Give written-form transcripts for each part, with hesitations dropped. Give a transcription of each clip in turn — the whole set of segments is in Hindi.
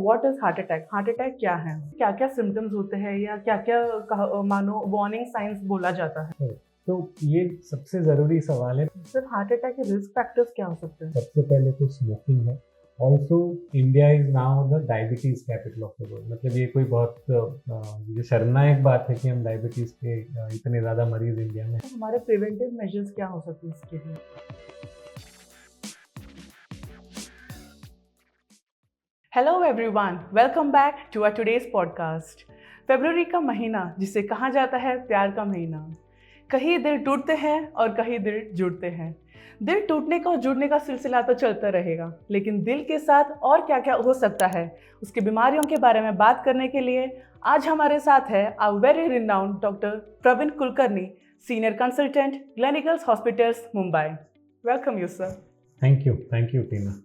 What is heart attack. Heart attack क्या है, क्या क्या सिम्टम्स होते हैं या क्या क्या मानो वार्निंग साइंस बोला जाता है। तो ये सबसे ज़रूरी सवाल है। सर हार्ट अटैक के रिस्क फैक्टर्स क्या हो सकते हैं। सबसे पहले तो स्मोकिंग है। Also India is now the diabetes capital of the world. मतलब ये कोई बहुत ये शर्मनाक बात है कि हम डायबिटीज़ के इतने ज़्यादा मरीज इंडिया में। हमारे प्रिवेंटिव मेजर्स क्या हो सकते हैं इसके लिए। Hello everyone, welcome back to our today's podcast. फरवरी का महीना जिसे कहा जाता है प्यार का महीना। कहीं दिल टूटते हैं और कहीं दिल जुड़ते हैं। दिल टूटने का और जुड़ने का सिलसिला तो चलता रहेगा, लेकिन दिल के साथ और क्या क्या हो सकता है उसकी बीमारियों के बारे में बात करने के लिए आज हमारे साथ है a very renowned doctor Praveen Kulkarni, senior consultant, clinicals hospitals, Mumbai. Welcome you sir. Thank you Tina.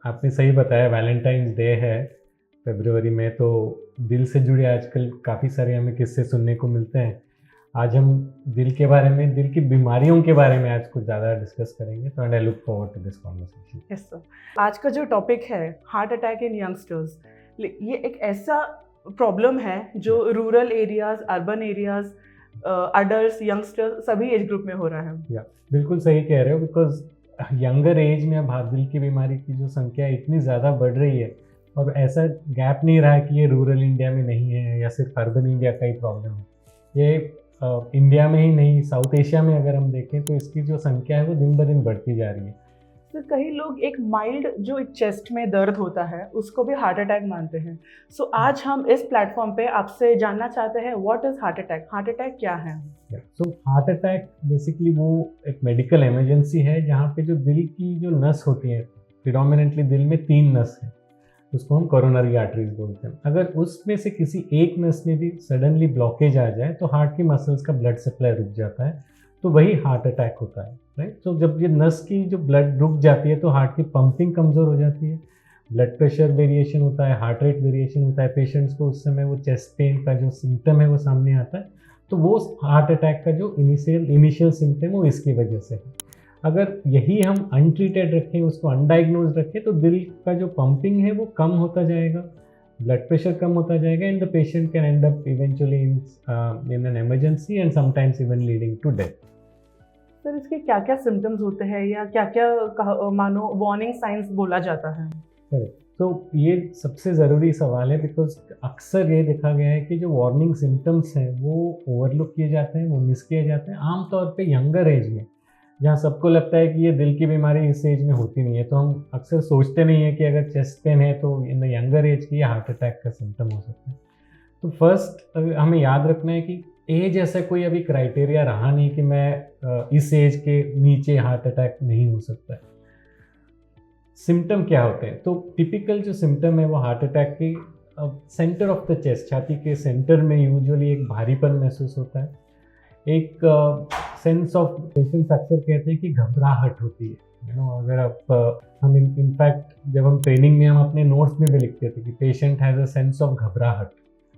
आपने सही बताया, वैलेंटाइंस डे है फरवरी में, तो दिल से जुड़े आजकल काफ़ी सारे हमें किस्से सुनने को मिलते हैं। आज हम दिल के बारे में, दिल की बीमारियों के बारे में आज कुछ ज़्यादा डिस्कस करेंगे, तो I look forward to this conversation. Yes sir, आज का जो टॉपिक है हार्ट अटैक इन यंगस्टर्स, ये एक ऐसा प्रॉब्लम है जो rural areas, urban areas, adult, youngsters सभी एज ग्रुप में हो रहा है। या बिल्कुल सही कह रहे हो, बिकॉज यंगर एज में अब दिल की बीमारी की जो संख्या इतनी ज़्यादा बढ़ रही है, और ऐसा गैप नहीं रहा है कि ये रूरल इंडिया में नहीं है या सिर्फ अर्बन इंडिया का ही प्रॉब्लम है। ये इंडिया में ही नहीं, साउथ एशिया में अगर हम देखें तो इसकी जो संख्या है वो दिन ब दिन बढ़ती जा रही है। तो कई लोग एक माइल्ड जो एक चेस्ट में दर्द होता है उसको भी हार्ट अटैक मानते हैं। सो आज हम इस प्लेटफॉर्म पे आपसे जानना चाहते हैं what is heart attack. Heart attack क्या है। सो हार्ट अटैक बेसिकली वो एक मेडिकल इमरजेंसी है जहाँ पे जो दिल की जो नस होती है, प्रिडोमिनेंटली दिल में 3 नस है, उसको हम कोरोनरी आर्टरीज बोलते हैं। अगर उसमें से किसी एक नस में भी सडनली ब्लॉकेज आ जाए तो हार्ट की मसल्स का ब्लड सप्लाई रुक जाता है, तो वही हार्ट अटैक होता है, राइट। तो जब ये नस की जो ब्लड रुक जाती है तो हार्ट की पंपिंग कमज़ोर हो जाती है, ब्लड प्रेशर वेरिएशन होता है, हार्ट रेट वेरिएशन होता है, पेशेंट्स को उस समय वो चेस्ट पेन का जो सिम्टम है वो सामने आता है। तो वो हार्ट अटैक का जो इनिशियल सिम्टम वो इसकी वजह से है। अगर यही हम अनट्रीटेड रखें, उसको अनडायग्नोज रखें, तो दिल का जो पंपिंग है वो कम होता जाएगा, ब्लड प्रेशर कम होता जाएगा, and the patient can end up eventually in an emergency and sometimes even leading to death. Sir इसके क्या क्या सिम्टम्स होते हैं या क्या क्या मानो वार्निंग साइंस बोला जाता है। करेक्ट। तो ये सबसे ज़रूरी सवाल है, बिकॉज अक्सर ये देखा गया है कि जो वार्निंग सिम्टम्स हैं वो ओवरलुक किए जाते हैं, वो मिस किए जाते हैं। आमतौर पे यंगर एज में, जहाँ सबको लगता है कि ये दिल की बीमारी इस एज में होती नहीं है, तो हम अक्सर सोचते नहीं है कि अगर चेस्ट पेन है तो इन द यंगर एज की हार्ट अटैक का सिम्टम हो सकता है। तो फर्स्ट हमें याद रखना है कि एज ऐसा कोई अभी क्राइटेरिया रहा नहीं कि मैं इस एज के नीचे हार्ट अटैक नहीं हो सकता है। सिम्टम क्या होते हैं, तो टिपिकल जो सिम्टम है वो हार्ट अटैक की सेंटर ऑफ द चेस्ट, छाती के सेंटर में यूजुअली एक भारीपन महसूस होता है, एक सेंस ऑफ, पेशेंट्स अक्सर कहते हैं कि घबराहट होती है। अगर आप हम इनफैक्ट जब हम ट्रेनिंग में हम अपने नोट्स में भी लिखते थे कि patient has a sense of घबराहट।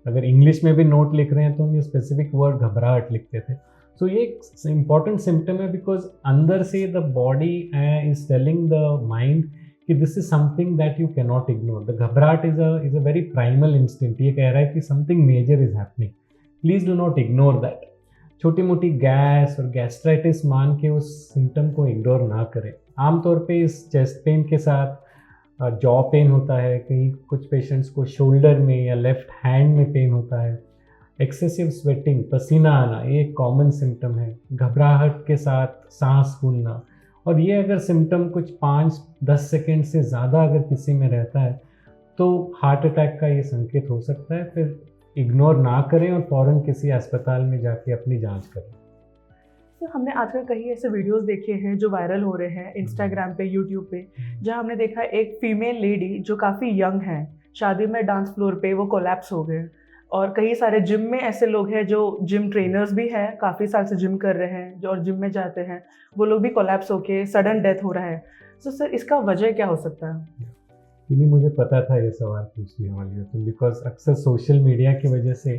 अगर इंग्लिश में भी नोट लिख रहे हैं तो हम ये स्पेसिफिक वर्ड घबराहट लिखते थे। सो ये एक इम्पॉर्टेंट सिम्टम है, बिकॉज अंदर से the body is telling the mind कि this is something that you can not ignore. The घबराहट is a very primal instinct. ये कह रहा है कि something major is happening, please do not ignore that. छोटी मोटी गैस और गैस्ट्राइटिस मान के उस सिम्टम को इग्नोर ना करें। आमतौर पे इस चेस्ट पेन के साथ जॉ पेन होता है, कहीं कुछ पेशेंट्स को शोल्डर में या लेफ्ट हैंड में पेन होता है, एक्सेसिव स्वेटिंग, पसीना आना, ये एक कॉमन सिम्टम है। घबराहट के साथ सांस फूलना, और ये अगर सिम्टम कुछ 5-10 सेकेंड से ज़्यादा अगर किसी में रहता है तो हार्ट अटैक का ये संकेत हो सकता है। फिर इग्नोर ना करें और फ़ौरन किसी अस्पताल में जाके अपनी जांच करें। तो हमने आजकल कई ऐसे वीडियोस देखे हैं जो वायरल हो रहे हैं इंस्टाग्राम पे, यूट्यूब पे, जहां हमने देखा एक फीमेल लेडी जो काफ़ी यंग है, शादी में डांस फ्लोर पे वो कोलैप्स हो गए। और कई सारे जिम में ऐसे लोग हैं जो जिम ट्रेनर्स भी हैं, काफ़ी साल से जिम कर रहे हैं, जो और जिम में जाते हैं, वो लोग भी कोलैप्स होके सडन डेथ हो रहा है। तो सर इसका वजह क्या हो सकता है। इन्हीं मुझे पता था ये सवाल पूछने वाली हो तुम, बिकॉज अक्सर सोशल मीडिया की वजह से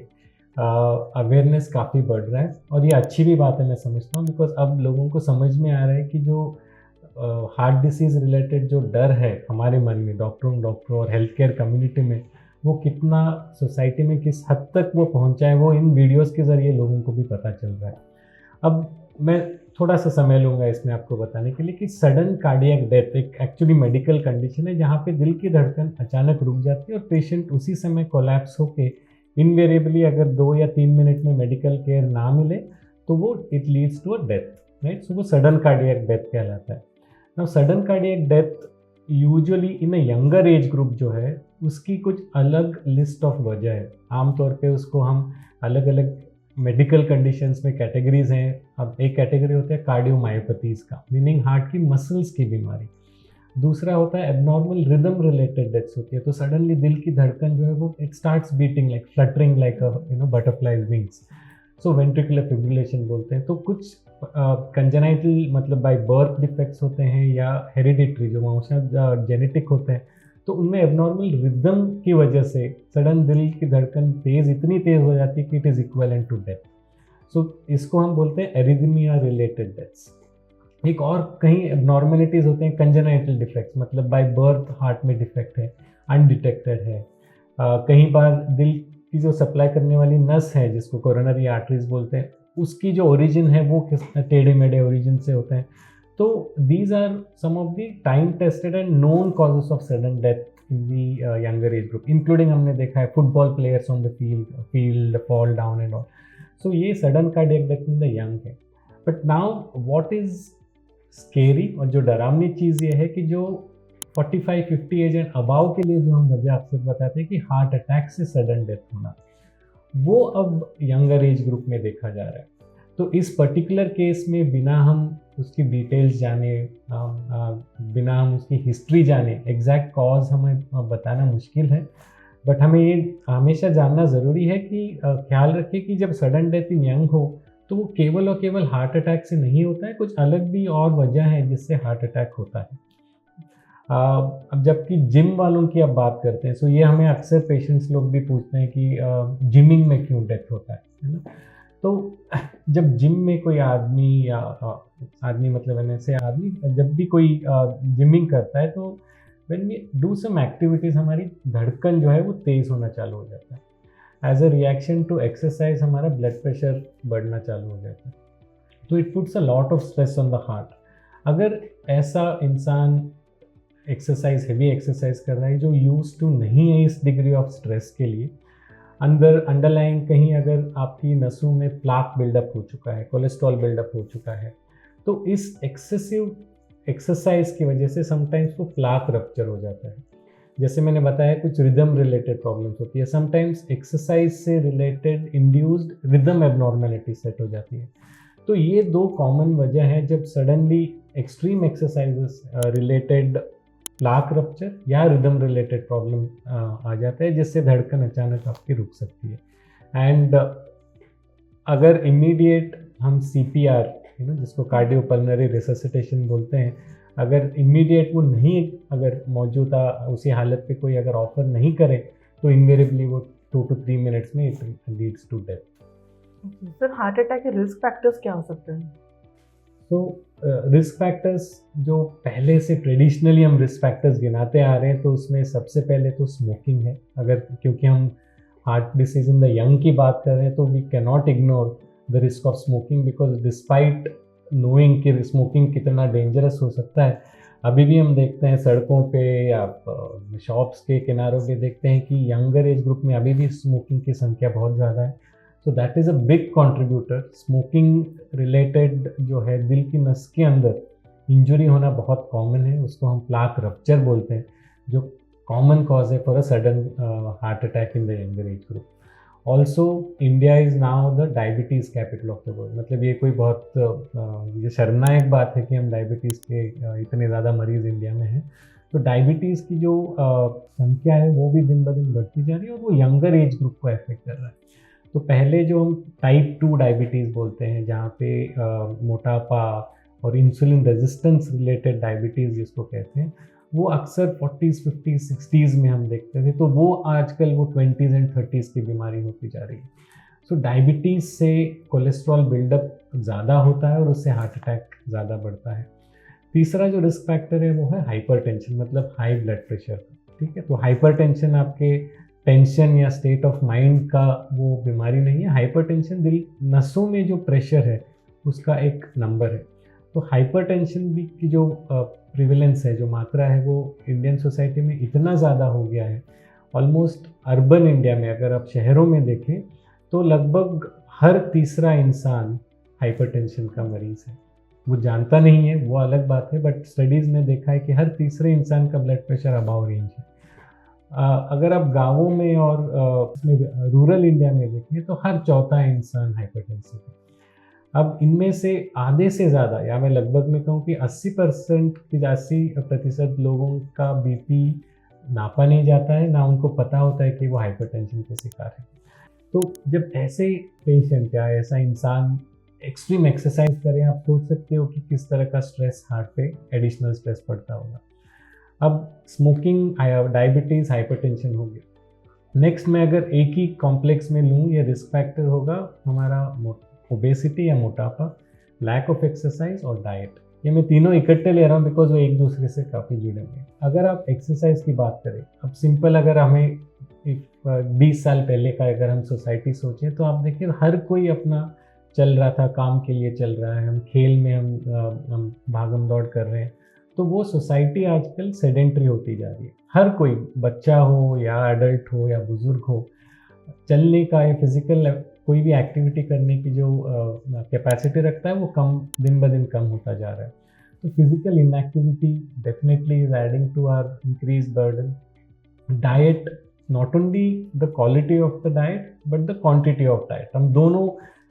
अवेयरनेस काफ़ी बढ़ रहा है, और ये अच्छी भी बात है मैं समझता हूँ, बिकॉज अब लोगों को समझ में आ रहा है कि जो हार्ट डिसीज़ रिलेटेड जो डर है हमारे मन में, डॉक्टरों और हेल्थ केयर कम्युनिटी में, वो कितना सोसाइटी में किस हद तक वो पहुंचा है, वो इन वीडियोस के ज़रिए लोगों को भी पता चल रहा है। अब मैं थोड़ा सा समय लूँगा इसमें आपको बताने के लिए कि सडन कार्डियक डेथ एक एक्चुअली मेडिकल कंडीशन है जहाँ पे दिल की धड़कन अचानक रुक जाती है और पेशेंट उसी समय कोलैप्स होके इनवेरिएबली अगर 2 या 3 मिनट में मेडिकल केयर ना मिले तो वो it leads to a death, right. So वो सडन कार्डियक डेथ कहलाता है। Now sudden cardiac death usually in a younger age group जो है उसकी कुछ अलग लिस्ट ऑफ वजह है। आमतौर पे उसको हम अलग अलग मेडिकल कंडीशंस में कैटेगरीज हैं। अब एक कैटेगरी होता है कार्डियोमायोपैथीज का, मीनिंग हार्ट की मसल्स की बीमारी। दूसरा होता है एबनॉर्मल रिदम रिलेटेड डेथ्स होती है, तो सडनली दिल की धड़कन जो है वो it starts beating like fluttering like a butterfly wings, so ventricular fibrillation बोलते हैं। तो कुछ कंजेनाइटल मतलब बाय बर्थ डिफेक्ट्स होते हैं या हेरिडिटरी जो वंशज जेनेटिक होते हैं, तो उनमें एबनॉर्मल रिदम की वजह से सडन दिल की धड़कन इतनी तेज़ हो जाती है कि it is equivalent to death. So इसको हम बोलते हैं एरिथमिया रिलेटेड डेथ्स। एक और कहीं एबनॉर्मेलिटीज़ होते हैं कंजेनाइटल डिफेक्ट्स, मतलब बाय बर्थ हार्ट में डिफेक्ट है, अनडिटेक्टेड है। कहीं बार दिल की जो सप्लाई करने वाली नस है जिसको कोरोनरी आर्टरीज बोलते हैं, उसकी जो ओरिजिन है वो टेढ़े मेढ़े ओरिजिन से होते हैं। तो these are some of the time tested and known causes of sudden death in the younger age group, including हमने देखा है football players on the field fall down and all. So ये sudden cardiac death in the young है। But now what is scary और जो डरावनी चीज़ ये है कि जो 45-50 एज एंड अबाव के लिए जो हम वजह अक्सर बताते हैं कि हार्ट अटैक से सडन डेथ होना, वो अब यंगर एज ग्रुप में देखा जा रहा है। तो इस पर्टिकुलर केस में बिना हम उसकी डिटेल्स जाने, बिना हम उसकी हिस्ट्री जाने, एग्जैक्ट कॉज हमें बताना मुश्किल है। बट हमें ये हमेशा जानना ज़रूरी है कि ख्याल रखें कि जब सडन डेथ इन यंग हो तो वो केवल और केवल हार्ट अटैक से नहीं होता है, कुछ अलग भी और वजह है जिससे हार्ट अटैक होता है। अब जबकि जिम वालों की अब बात करते हैं, सो ये हमें अक्सर पेशेंट्स लोग भी पूछते हैं कि जिमिंग में क्यों डेथ होता है ना। तो जब जिम में कोई आदमी या आदमी मतलब ऐसे आदमी जब भी कोई जिमिंग करता है तो when we do some activities हमारी धड़कन जो है वो तेज़ होना चालू हो जाता है। As a reaction to exercise हमारा ब्लड प्रेशर बढ़ना चालू हो जाता है, तो it puts a lot of stress on the heart. अगर ऐसा इंसान एक्सरसाइज, हेवी एक्सरसाइज कर रहा है जो यूज टू नहीं है इस डिग्री ऑफ स्ट्रेस के लिए, अंडरलाइन कहीं अगर आपकी नसों में प्लाक बिल्डअप हो चुका है, कोलेस्ट्रॉल बिल्डअप हो चुका है, तो इस एक्सेसिव एक्सरसाइज की वजह से समटाइम्स वो प्लाक रप्चर हो जाता है। जैसे मैंने बताया कुछ रिदम रिलेटेड प्रॉब्लम्स होती है, समटाइम्स एक्सरसाइज से related induced rhythm abnormality set हो जाती है। तो ये दो कॉमन वजह है जब suddenly extreme exercises related plaque rupture या रिदम रिलेटेड प्रॉब्लम आ जाता है, जिससे धड़कन अचानक आपकी रुक सकती है। एंड अगर इमीडिएट हम CPR जिसको कार्डियोपल्मोनरी रिससिटेशन बोलते हैं, अगर इमीडिएट वो नहीं अगर मौजूदा उसी हालत पे कोई अगर ऑफर नहीं करे तो इनवेरिएबली वो 2 to 3 मिनट्स में it leads to death. Sir heart attack के रिस्क फैक्टर्स क्या हो सकते हैं? तो रिस्क फैक्टर्स जो पहले से ट्रेडिशनली हम रिस्क फैक्टर्स गिनाते आ रहे हैं, तो उसमें सबसे पहले तो स्मोकिंग है। अगर क्योंकि हम heart disease in the young की बात कर रहे हैं तो we can not ignore the risk of smoking, because despite knowing कि स्मोकिंग कितना डेंजरस हो सकता है, अभी भी हम देखते हैं सड़कों पे या शॉप्स के किनारों पे देखते हैं कि यंगर एज ग्रुप में अभी भी स्मोकिंग की संख्या बहुत ज़्यादा है। So that is a big contributor. Smoking related जो है दिल की नस के अंदर इंजरी होना बहुत कॉमन है, उसको हम प्लाक रप्चर बोलते हैं, जो कॉमन कॉज है for a sudden heart attack in the younger age group. Also India is now the diabetes capital of the world. मतलब ये कोई बहुत ये शर्मनाक बात है कि हम डायबिटीज़ के इतने ज़्यादा मरीज़ इंडिया में हैं। तो डायबिटीज़ की जो संख्या है वो भी दिन ब दिन बढ़ती जा रही है और वो यंगर एज ग्रुप को अफेक्ट कर रहा है। तो पहले जो हम टाइप 2 डायबिटीज़ बोलते हैं, जहाँ पे मोटापा और इंसुलिन रेजिस्टेंस रिलेटेड डायबिटीज़ जिसको कहते हैं, वो अक्सर 40s, 50s, 60s में हम देखते थे, तो वो आजकल वो 20s एंड 30s की बीमारी होती जा रही है। सो डायबिटीज़ से कोलेस्ट्रॉल बिल्डअप ज़्यादा होता है और उससे हार्ट अटैक ज़्यादा बढ़ता है। तीसरा जो रिस्क फैक्टर है वो है हाइपरटेंशन, मतलब हाई ब्लड प्रेशर। ठीक है, तो हाइपरटेंशन आपके टेंशन या स्टेट ऑफ माइंड का वो बीमारी नहीं है। हाइपरटेंशन दिल नसों में जो प्रेशर है उसका एक नंबर है। तो हाइपरटेंशन भी की जो प्रिवेलेंस है, जो मात्रा है, वो इंडियन सोसाइटी में इतना ज़्यादा हो गया है। ऑलमोस्ट अर्बन इंडिया में अगर आप शहरों में देखें तो लगभग हर तीसरा इंसान हाइपरटेंशन का मरीज़ है। वो जानता नहीं है, वो अलग बात है, बट स्टडीज़ में देखा है कि हर तीसरे इंसान का ब्लड प्रेशर अबाव रेंज है। अगर आप गांवों में और रूरल इंडिया में देखें तो हर चौथा इंसान हाइपरटेंसिव है। अब इनमें से आधे से ज़्यादा, या मैं लगभग में कहूँ कि 80% लोगों का बीपी नापा नहीं जाता है, ना उनको पता होता है कि वो हाइपरटेंशन के शिकार है। तो जब ऐसे पेशेंट या ऐसा इंसान एक्सट्रीम एक्सरसाइज करें, आप सोच सकते हो कि किस तरह का स्ट्रेस हार्ट पे एडिशनल स्ट्रेस पड़ता होगा। अब स्मोकिंग, डायबिटीज़, हाइपरटेंशन हो गया। नेक्स्ट मैं अगर एक ही कॉम्प्लेक्स में लूँ, ये रिस्क फैक्टर होगा हमारा ओबेसिटी या मोटापा, लैक ऑफ एक्सरसाइज और डाइट। ये मैं तीनों इकट्ठे ले रहा हूँ बिकॉज वो एक दूसरे से काफ़ी जुड़े हुए हैं। अगर आप एक्सरसाइज की बात करें, अब सिंपल अगर हमें 20 साल पहले का अगर हम सोसाइटी सोचें तो आप देखिए हर कोई अपना चल रहा था, काम के लिए चल रहा है, हम खेल में हम भागम दौड़ कर रहे हैं। तो वो सोसाइटी आजकल सेडेंट्री होती जा रही है। हर कोई, बच्चा हो या एडल्ट हो या बुजुर्ग हो, चलने का या फिजिकल कोई भी एक्टिविटी करने की जो कैपेसिटी रखता है वो कम, दिन ब दिन कम होता जा रहा है। तो physical inactivity definitely is adding to our increase burden. Diet, not only the quality of the diet but the quantity of diet, हम दोनों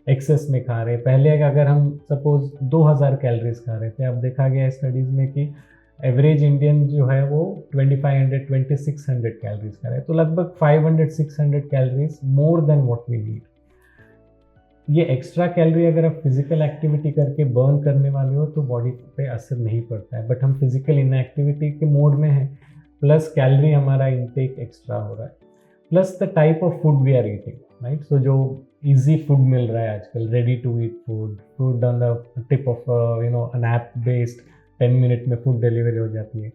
एक्सेस में खा रहे हैं। पहले अगर हम सपोज 2000 कैलोरीज खा रहे थे, अब देखा गया है स्टडीज़ में कि एवरेज इंडियन जो है वो 2500-2600 कैलोरीज खा रहे हैं, तो लगभग 500-600 calories more than what we need. ये एक्स्ट्रा कैलोरी अगर आप फिजिकल एक्टिविटी करके बर्न करने वाले हो तो बॉडी पे असर नहीं पड़ता है, बट हम फिजिकल इनएक्टिविटी के मोड में हैं, प्लस कैलोरी हमारा इंटेक एक्स्ट्रा हो रहा है, plus the type of food we are eating, right. So जो इजी फूड मिल रहा है आजकल, ready to eat food on the tip of an app based, 10 minute में फूड डिलीवरी हो जाती है।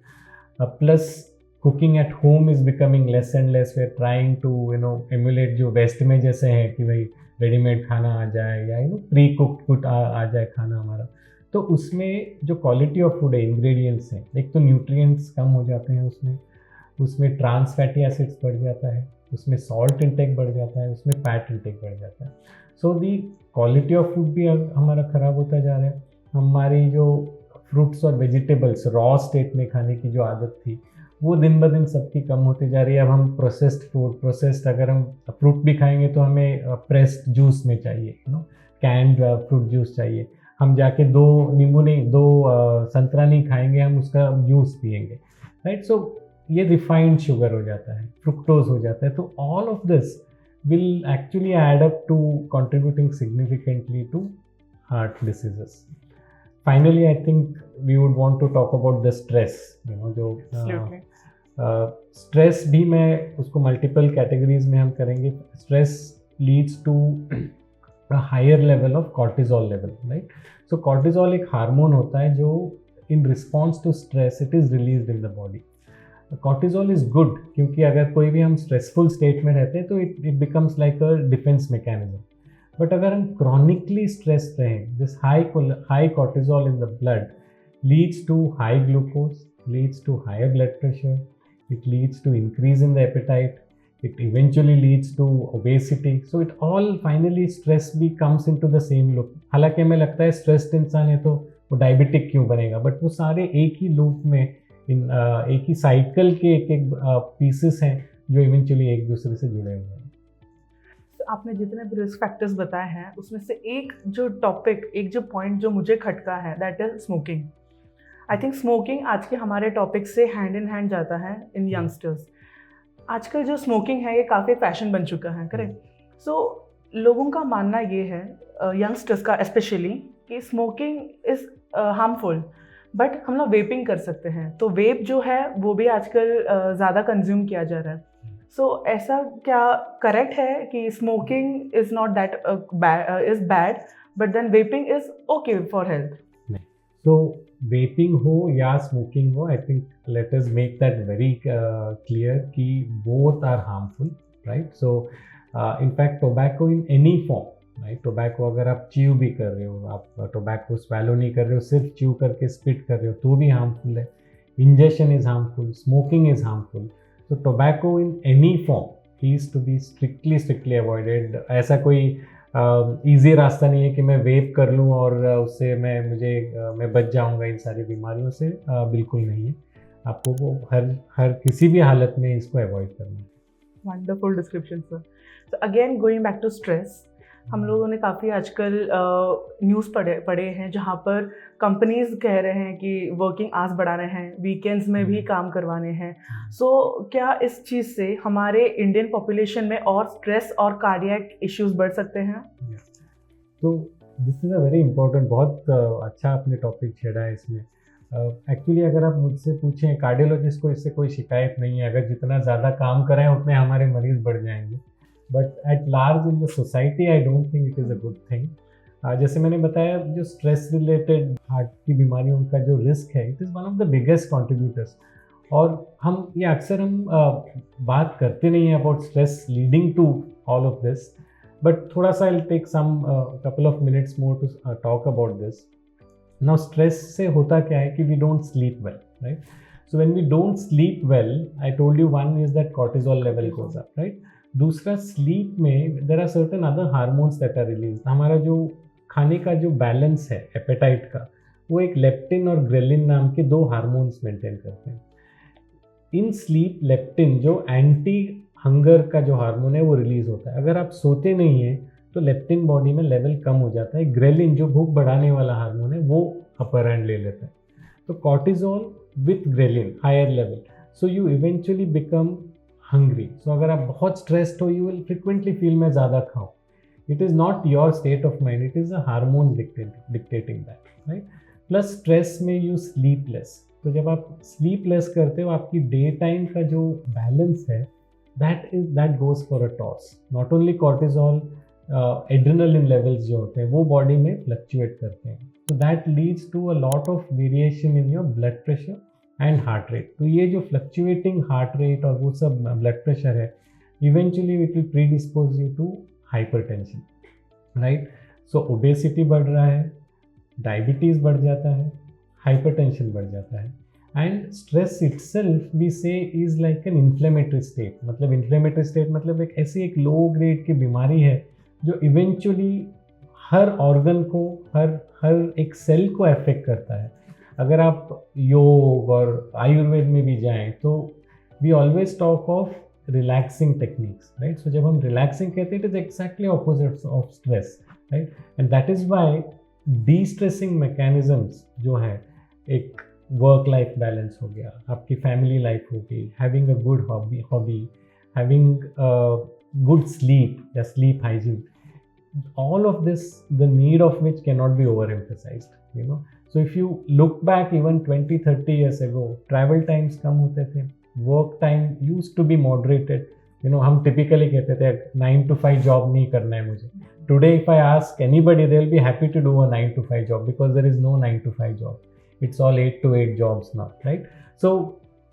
Plus cooking at home is becoming less and less. We are trying to emulate जो वेस्ट में जैसे हैं कि भाई रेडीमेड खाना आ जाए या प्री कुक्ड फूड आ जाए खाना हमारा। तो उसमें जो क्वालिटी ऑफ फूड है, इंग्रेडिएंट्स हैं, एक तो न्यूट्रिएंट्स कम हो जाते हैं उसमें ट्रांस फैटी एसिड्स बढ़ जाता है, उसमें सॉल्ट इंटेक बढ़ जाता है, उसमें फैट इंटेक बढ़ जाता है। सो दी क्वालिटी ऑफ फूड भी हमारा ख़राब होता जा रहा है। हमारी जो फ्रूट्स और वेजिटेबल्स रॉ स्टेट में खाने की जो आदत थी वो दिन ब दिन सबकी कम होती जा रही है। अब हम प्रोसेस्ड फूड, अगर हम फ्रूट भी खाएंगे तो हमें प्रेस्ड जूस में चाहिए, कैंड फ्रूट जूस चाहिए। हम जाके 2 नींबू नहीं, 2 संतरा नहीं खाएंगे, हम उसका जूस पियेंगे, राइट। सो ये रिफाइंड शुगर हो जाता है, फ्रुक्टोज हो जाता है। तो all of this will actually add up to contributing significantly to heart diseases. Finally I think we would want to talk about the stress, जो स्ट्रेस भी मैं उसको मल्टीपल कैटेगरीज में हम करेंगे। Stress leads to higher level of cortisol level, right. So cortisol एक हार्मोन होता है जो in response to stress it is released in the body. Cortisol is good क्योंकि अगर कोई भी हम स्ट्रेसफुल स्टेट में रहते हैं तो it becomes like a defence mechanism. But अगर हम क्रॉनिकली स्ट्रेस रहें, this high cortisol in the blood leads to high glucose, leads to higher blood pressure, it leads to increase in the appetite, it eventually leads to obesity. So it all finally stress भी comes into the same loop. हालांकि हमें लगता है स्ट्रेस्ड इंसान है तो वो डायबिटिक क्यों बनेगा, बट वो सारे एक ही लूप में, एक ही साइकिल के एक पीसेस हैं जो इवेंचुअली एक दूसरे से जुड़े हुए हैं। तो आपने जितने भी रिस्क फैक्टर्स बताए हैं उसमें से एक जो टॉपिक, एक जो पॉइंट जो मुझे खटका है, that is smoking. I think smoking आज के हमारे टॉपिक से हैंड इन हैंड जाता है इन यंगस्टर्स। आजकल जो स्मोकिंग है ये काफ़ी फैशन बन चुका है, करेक्ट। सो लोगों का मानना ये है, यंगस्टर्स का स्पेशली, कि स्मोकिंग इज़ हार्मफुल, बट हम लोग वेपिंग कर सकते हैं। तो वेप जो है वो भी आजकल ज़्यादा कंज्यूम किया जा रहा है। सो ऐसा क्या करेक्ट है कि smoking is not that is bad, but then vaping is okay for health? So vaping हो या स्मोकिंग हो, I think let us make that very clear कि both are harmful, right? So in fact tobacco in any form, right? Tobacco अगर आप च्यू भी कर रहे हो, आप टोबैको स्वैलो नहीं कर रहे हो, सिर्फ च्यू करके स्पिट कर रहे हो, तो भी हार्मफुल है. Ingestion is harmful, smoking is harmful. तो tobacco in any form is to be strictly avoided. ऐसा कोई ईजी रास्ता नहीं है कि मैं वेप कर लूँ और उससे मैं बच जाऊँगा इन सारी बीमारियों से. बिल्कुल नहीं है. आपको वो हर किसी भी हालत में इसको अवॉइड करना है. Wonderful description sir. तो again going back to stress, हम लोगों ने काफ़ी आजकल न्यूज़ पढ़े हैं जहाँ पर कंपनीज कह रहे हैं कि वर्किंग आवर्स बढ़ाने हैं, वीकेंड्स में भी काम करवाने हैं. सो क्या इस चीज़ से हमारे इंडियन पॉपुलेशन में और स्ट्रेस और कार्डियक इश्यूज बढ़ सकते हैं? तो this is a very important, बहुत अच्छा आपने टॉपिक छेड़ा है इसमें. एक्चुअली अगर आप मुझसे पूछें, कार्डियोलॉजिस्ट को इससे कोई शिकायत नहीं है. अगर जितना ज़्यादा काम करें उतने हमारे मरीज़ बढ़ जाएंगे. But at large in the society I don't think it is a good thing. जैसे मैंने बताया, जो स्ट्रेस रिलेटेड हार्ट की बीमारियों का जो रिस्क है, it is one of the biggest contributors. और अक्सर हम बात करते नहीं हैं about stress leading to all of this. But थोड़ा सा I take some couple of minutes more to talk about this. Now stress से होता क्या है कि we don't sleep well, right? So when we don't sleep well, I told you, one is that cortisol level goes up, right? दूसरा, स्लीप में there are certain other hormones that are release. हमारा जो खाने का जो बैलेंस है एपेटाइट का, वो एक लेप्टिन और ग्रेलिन नाम के दो हार्मोन्स मेंटेन करते हैं. इन स्लीप लेप्टिन जो एंटी हंगर का जो हार्मोन है वो रिलीज होता है. अगर आप सोते नहीं हैं तो लेप्टिन बॉडी में लेवल कम हो जाता है. ग्रेलिन जो भूख बढ़ाने वाला हार्मोन है वो अपर हैंड ले लेता है. तो cortisol with ghrelin higher level, so you eventually become hungry. So अगर आप बहुत स्ट्रेस्ड हो, यू विल फ्रिक्वेंटली फील मैं ज़्यादा खाऊं. It is not your state of mind, it is the hormones dictating that, right? Plus stress में यू स्लीप लेस. तो जब आप स्लीप लेस करते हो, आपकी डे टाइम का जो बैलेंस है that goes for a toss. Not only cortisol, adrenaline levels जो होते हैं वो बॉडी में फ्लक्चुएट करते हैं. तो that leads to a lot of variation in your blood pressure and heart rate. तो ये जो फ्लक्चुएटिंग हार्ट रेट और वो सब ब्लड प्रेशर है, eventually it will predispose you to hypertension, right? So obesity बढ़ रहा है, डायबिटीज़ बढ़ जाता है, हाइपरटेंशन बढ़ जाता है. एंड स्ट्रेस इटसेल्फ वी से is like an inflammatory state. मतलब इन्फ्लेमेटरी स्टेट मतलब एक लो ग्रेड की बीमारी है जो इवेंचुअली हर ऑर्गन को, हर एक सेल को अफेक्ट करता है. अगर आप योग और आयुर्वेद में भी जाएं तो we always talk of relaxing techniques, right? So जब हम रिलैक्सिंग कहते हैं, it is exactly opposite of stress, right? And that is why destressing mechanisms जो है, एक वर्क लाइफ बैलेंस हो गया, आपकी फैमिली लाइफ हो गई, having a good hobby, having good sleep या sleep hygiene, all of this, the need of which cannot be overemphasized, you know. So if you look back even 20-30 years ago, travel times कम होते थे, work time used to be moderated, you know. हम typically कहते थे 9 to 5 जॉब नहीं करना है मुझे. Today if I ask anybody, they will be happy to do a 9 to 5 job because there is no 9 to 5 job. It's all 8 to 8 jobs now, right? So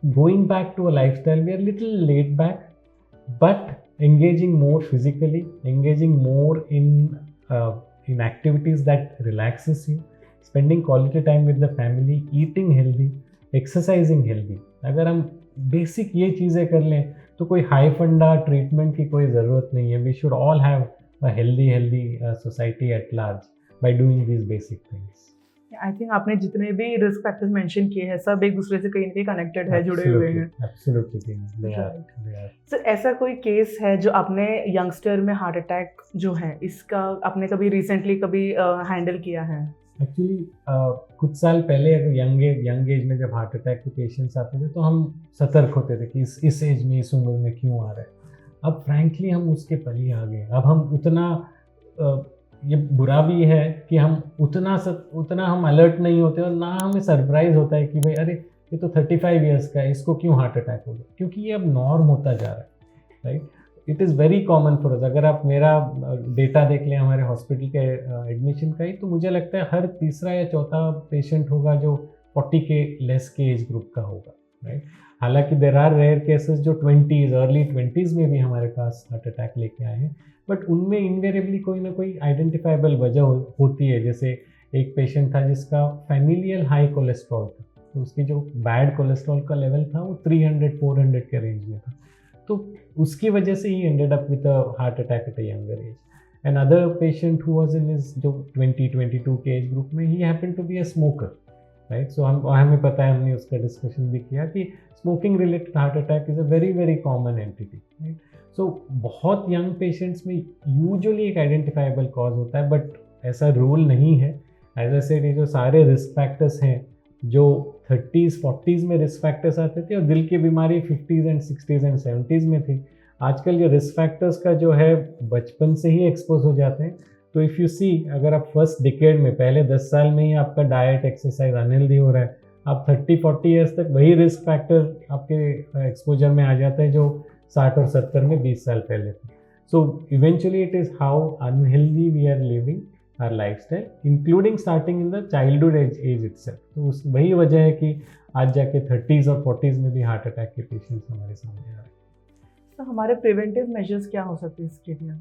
going back to a lifestyle, we are little laid back, but engaging more physically, engaging more in activities that relaxes you, spending quality time with the family, eating healthy, exercising healthy. अगर हम बेसिक ये चीज़ें कर लें तो कोई हाई फंडा ट्रीटमेंट की कोई ज़रूरत नहीं है. We should all have a healthy society at large by doing these basic things. I think आपने जितने भी रिस्क फैक्टर्स मेंशन किए हैं, सब एक दूसरे से कहीं ना कहीं कनेक्टेड है, जुड़े हुए हैं. एब्सोल्युटली. सर ऐसा कोई केस है जो आपने यंगस्टर में हार्ट अटैक जो है इसका आपने कभी रिसेंटली कभी हैंडल किया है? एक्चुअली कुछ साल पहले अगर यंग एज में जब हार्ट अटैक के पेशेंट्स आते थे तो हम सतर्क होते थे कि इस एज में, इस उम्र में क्यों आ रहा है. अब फ्रैंकली हम उसके पल ही आ गए. अब हम उतना ये बुरा भी है कि हम उतना हम अलर्ट नहीं होते और ना हमें सरप्राइज होता है कि भाई अरे ये तो 35 इयर्स का है, इसको क्यों हार्ट अटैक हो गया, क्योंकि ये अब नॉर्म होता जा रहा है, right? It is very common for us. अगर आप मेरा डेटा देख लें हमारे हॉस्पिटल के एडमिशन का ही, तो मुझे लगता है हर तीसरा या चौथा पेशेंट होगा जो 40 के लेस के एज ग्रुप का होगा, राइट। हालांकि देर आर रेयर केसेस जो 20s अर्ली 20s में भी हमारे पास हार्ट अटैक लेके आए हैं, बट उनमें इनवेरिएबली कोई ना कोई आइडेंटिफाइबल वजह होती है। जैसे एक पेशेंट था जिसका फैमिलियल हाई कोलेस्ट्रॉल था, तो उसकी जो बैड कोलेस्ट्रॉल का लेवल था वो 300-400 के रेंज में था, तो उसकी वजह से ही ended up with a heart attack at a younger age. And other patient who was in his जो 20-22 के एज ग्रुप में, he happened to be a smoker, right. So हमें पता है, हमने उसका डिस्कशन भी किया कि smoking related heart attack is a very very common entity, right. So बहुत यंग पेशेंट्स में यूजुअली एक आइडेंटिफाइबल कॉज होता है, बट ऐसा रूल नहीं है। एज आई सेड, ये जो सारे रिस्क फैक्टर्स हैं जो 30s 40s में रिस्क फैक्टर्स आते थे, और दिल की बीमारी 50s and 60s and 70s में थी, आजकल ये रिस्क फैक्टर्स का जो है बचपन से ही एक्सपोज हो जाते हैं। तो इफ़ यू सी, अगर आप फर्स्ट डिकेड में, पहले 10 साल में ही आपका डाइट एक्सरसाइज अनहेल्दी हो रहा है, आप 30-40 ईयर्स तक वही रिस्क फैक्टर आपके एक्सपोजर में आ जाता है जो 60 और 70 में 20 साल पहले थे। So eventually it is how unhealthy we are living our lifestyle, including starting in the childhood age itself. तो उस वही वजह है कि आज जाके 30s और 40s में भी हार्ट अटैक के पेशेंट्स हमारे सामने आ रहे हैं। तो हमारे प्रिवेंटिव मेजर्स क्या हो सकते हैं इसके लिए?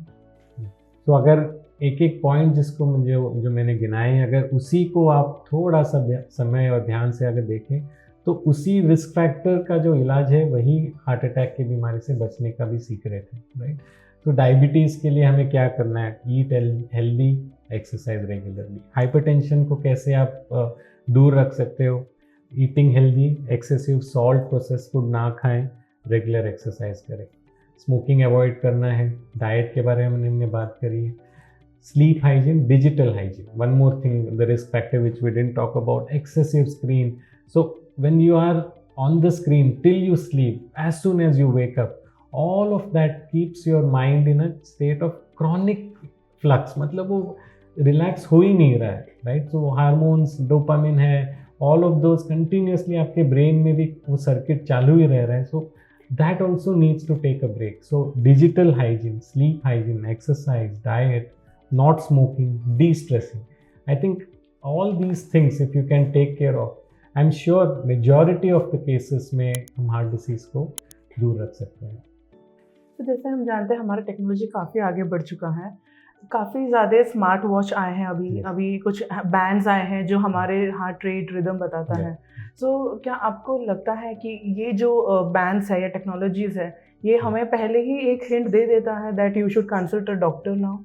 तो अगर एक एक पॉइंट जिसको मुझे जो मैंने गिनाए हैं, अगर उसी को आप थोड़ा सा समय और ध्यान से अगर देखें, तो उसी रिस्क फैक्टर का जो इलाज है वही हार्ट अटैक की बीमारी से बचने का भी सीक्रेट है, राइट। तो डायबिटीज़ के लिए हमें क्या करना है? Eat healthy, exercise regularly. Hypertension को कैसे आप दूर रख सकते हो? Eating healthy, excessive salt process food ना खाएं, रेगुलर एक्सरसाइज करें। स्मोकिंग अवॉइड करना है, डाइट के बारे में हमने बात करी है। Sleep hygiene, digital hygiene, one more thing, the risk factor which we didn't talk about, excessive screen. So when you are on the screen till you sleep, as soon as you wake up, all of that keeps your mind in a state of chronic flux, मतलब वो रिलैक्स हो ही नहीं रहा है, राइट। तो हार्मोन्स, डोपामिन है, ऑल ऑफ दोज कंटिन्यूसली आपके ब्रेन में भी वो सर्किट चालू ही रह रहा है। So that also needs to take a break. So digital hygiene, sleep hygiene, exercise, diet, not smoking, destressing, I think all these things if you can take care of, I am sure majority of the cases में हम हार्ट डिसीज को दूर रख सकते हैं। तो जैसे हम जानते हैं हमारा टेक्नोलॉजी काफ़ी आगे बढ़ चुका है, काफ़ी ज़्यादा स्मार्ट वॉच आए हैं अभी कुछ बैंड्स आए हैं जो हमारे हार्ट रेट रिदम बताता है। सो क्या आपको लगता है कि ये जो बैंड्स है या टेक्नोलॉजीज़ है, ये हमें पहले ही एक हिंट दे देता है that you should consult a doctor now?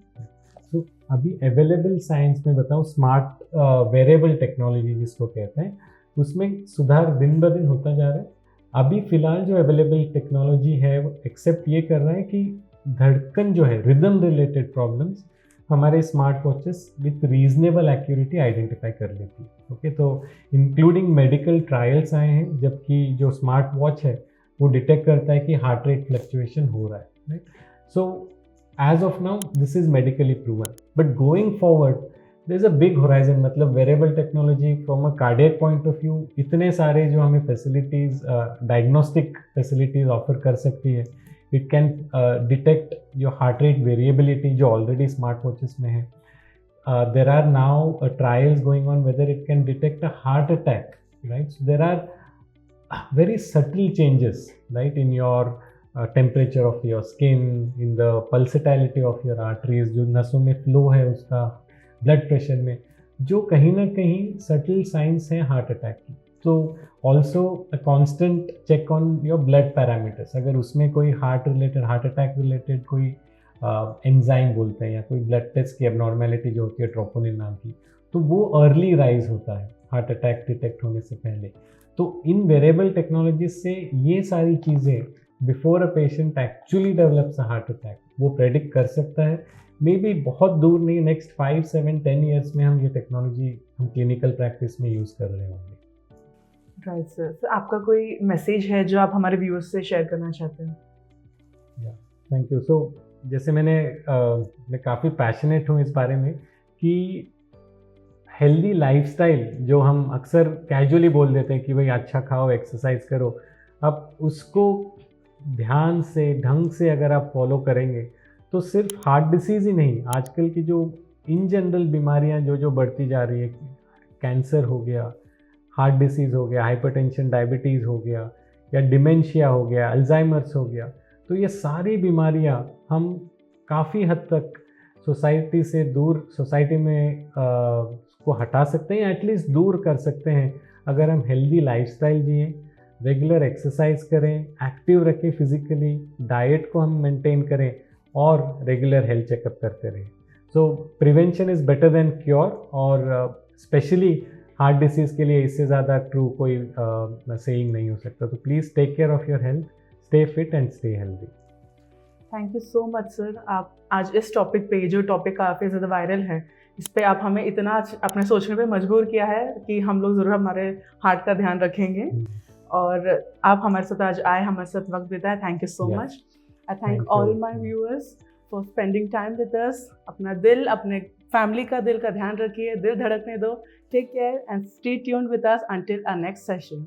तो अभी अवेलेबल साइंस में बताऊँ, स्मार्ट वेरेबल टेक्नोलॉजी जिसको कहते हैं, उसमें सुधार दिन ब दिन होता जा रहा है। अभी फ़िलहाल जो अवेलेबल टेक्नोलॉजी है वो एक्सेप्ट ये कर रहा है कि धड़कन जो है, रिदम रिलेटेड प्रॉब्लम्स, हमारे smart watches with reasonable accuracy identify कर लेती है। ओके, तो इंक्लूडिंग मेडिकल ट्रायल्स आए हैं, जबकि जो स्मार्ट वॉच है वो डिटेक्ट करता है कि हार्ट रेट फ्लक्चुएशन हो रहा है, right. So as of now this is medically proven, but going forward there is a big horizon. मतलब wearable technology from a cardiac point of view इतने सारे जो हमें फैसिलिटीज़, डायग्नोस्टिक फैसिलिटीज़ ऑफर कर सकती है। It can detect your heart rate variability जो ऑलरेडी स्मार्ट वॉचेस में है। There are now trials going on whether it can detect a heart attack, right. So there are very subtle changes, right, in your temperature of your skin, in the pulsatility of your arteries, जो नसों में फ्लो है उसका, ब्लड प्रेशर में, जो कहीं ना कहीं सटल साइंस हैं हार्ट अटैक की। तो also a constant check on your blood parameters, अगर उसमें कोई heart related, heart attack related कोई एंजाइम बोलते हैं या कोई ब्लड टेस्ट की एबनॉर्मेलिटी जो होती है ट्रोपोनिन नाम की, तो वो अर्ली राइज होता है हार्ट अटैक डिटेक्ट होने से पहले। तो इन वेरेबल टेक्नोलॉजी से ये सारी चीज़ें before a patient actually develops a heart attack वो प्रेडिक्ट कर सकता है। मे बी बहुत दूर नहीं, नेक्स्ट 5, 7, 10 ईयर्स में हम ये टेक्नोलॉजी हम क्लिनिकल प्रैक्टिस में यूज़ कर रहे होंगे। Right sir. सर आपका कोई मैसेज है जो आप हमारे व्यूअर्स से शेयर करना चाहते हैं? Thank you. सो जैसे मैं काफ़ी पैशनेट हूँ इस बारे में कि हेल्दी लाइफस्टाइल जो हम अक्सर कैजुअली बोल देते हैं कि भाई अच्छा खाओ, एक्सरसाइज करो, अब उसको ध्यान से, ढंग से अगर आप फॉलो करेंगे तो सिर्फ हार्ट डिसीज़ ही नहीं, आजकल की जो इन जनरल बीमारियां जो बढ़ती जा रही है, कैंसर हो गया, हार्ट डिसीज़ हो गया, हाइपरटेंशन, डायबिटीज़ हो गया, या डिमेंशिया हो गया, अल्जाइमर्स हो गया, तो ये सारी बीमारियां हम काफ़ी हद तक सोसाइटी से दूर, सोसाइटी में को हटा सकते हैं या एटलीस्ट दूर कर सकते हैं अगर हम हेल्दी लाइफस्टाइल जिए, रेगुलर एक्सरसाइज करें, एक्टिव रखें फिजिकली, डाइट को हम मेंटेन करें और रेगुलर हेल्थ चेकअप करते रहें। सो prevention is better than cure, और स्पेशली हार्ट डिसीज़ के लिए इससे ज़्यादा ट्रू कोई सेइंग नहीं हो सकता। तो please take care of your health, stay fit and stay healthy. Thank you so much sir. आप आज इस टॉपिक पे, जो टॉपिक काफ़ी ज़्यादा वायरल है, इस पे आप हमें इतना अपने सोचने पे मजबूर किया है कि हम लोग ज़रूर हमारे हार्ट का ध्यान रखेंगे। और आप हमारे साथ आज आए, हमारे साथ वक्त बिताए, thank you so much. I thank all my viewers for spending time with us. अपना दिल, अपने फैमिली का दिल का ध्यान रखिए, दिल धड़कने दो। Take care and stay tuned with us until our next session.